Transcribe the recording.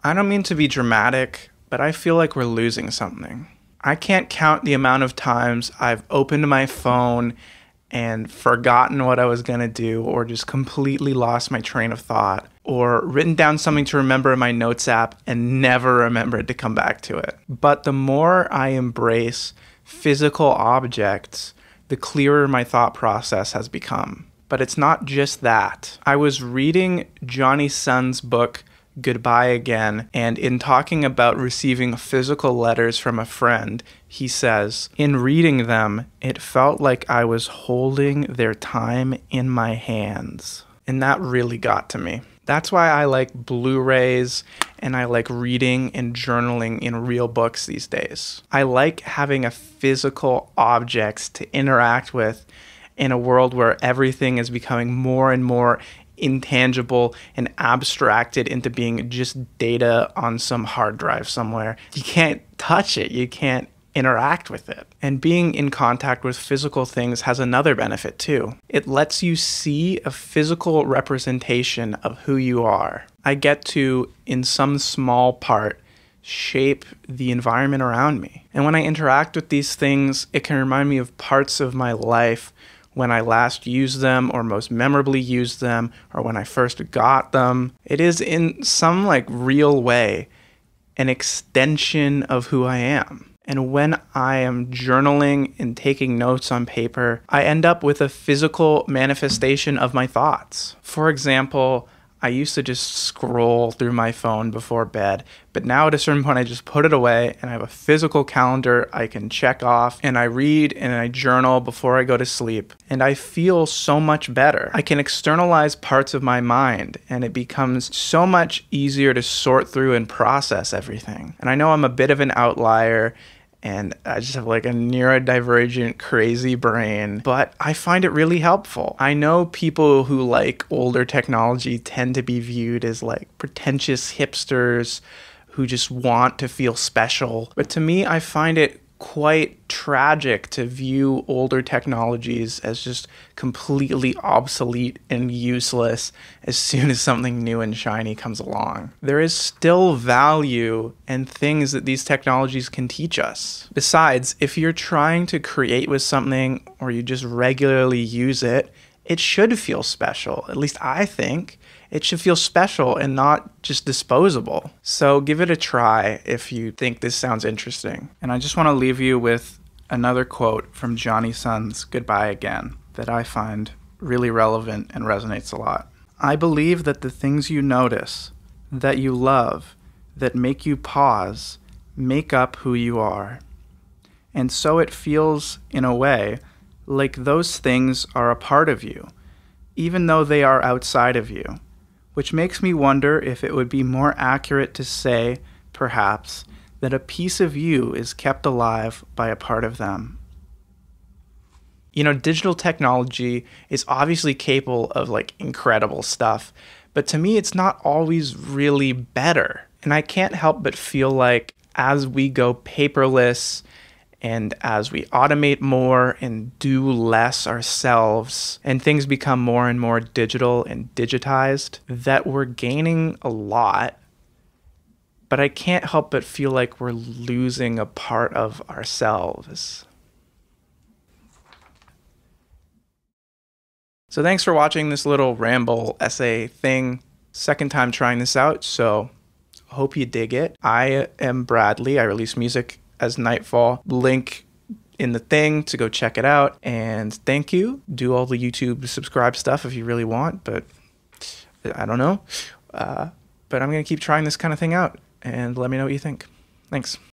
I don't mean to be dramatic, but I feel like we're losing something. I can't count the amount of times I've opened my phone and forgotten what I was gonna do, or just completely lost my train of thought, or written down something to remember in my notes app and never remembered to come back to it. But the more I embrace physical objects, the clearer my thought process has become. But it's not just that. I was reading Johnny Sun's book, Goodbye Again, and in talking about receiving physical letters from a friend, he says, in reading them, it felt like I was holding their time in my hands. And that really got to me. That's why I like Blu-rays and I like reading and journaling in real books these days. I like having a physical objects to interact with in a world where everything is becoming more and more intangible and abstracted into being just data on some hard drive somewhere. You can't touch it. You can't interact with it. And being in contact with physical things has another benefit too. It lets you see a physical representation of who you are. I get to, in some small part, shape the environment around me. And when I interact with these things, it can remind me of parts of my life when I last used them, or most memorably used them, or when I first got them. It is in some like real way an extension of who I am. And when I am journaling and taking notes on paper, I end up with a physical manifestation of my thoughts. For example, I used to just scroll through my phone before bed, but now at a certain point I just put it away and I have a physical calendar I can check off, and I read and I journal before I go to sleep, and I feel so much better. I can externalize parts of my mind and it becomes so much easier to sort through and process everything. And I know I'm a bit of an outlier and I just have like a neurodivergent, crazy brain, but I find it really helpful. I know people who like older technology tend to be viewed as like pretentious hipsters who just want to feel special. But to me, I find it quite tragic to view older technologies as just completely obsolete and useless as soon as something new and shiny comes along. There is still value and things that these technologies can teach us. Besides, if you're trying to create with something or you just regularly use it, it should feel special. At least I think. It should feel special and not just disposable. So give it a try if you think this sounds interesting. And I just want to leave you with another quote from Johnny Sun's Goodbye Again that I find really relevant and resonates a lot. I believe that the things you notice, that you love, that make you pause, make up who you are. And so it feels, in a way, like those things are a part of you, even though they are outside of you. Which makes me wonder if it would be more accurate to say, perhaps, that a piece of you is kept alive by a part of them. You know, digital technology is obviously capable of like incredible stuff, but to me it's not always really better. And I can't help but feel like as we go paperless, and as we automate more and do less ourselves, and things become more and more digital and digitized, that we're gaining a lot, but I can't help but feel like we're losing a part of ourselves. So thanks for watching this little ramble essay thing. Second time trying this out, so hope you dig it. I am Bradley. I release music as Nightfall. Link in the thing to go check it out. And thank you. Do all the YouTube subscribe stuff if you really want, but I don't know. But I'm going to keep trying this kind of thing out, and let me know what you think. Thanks.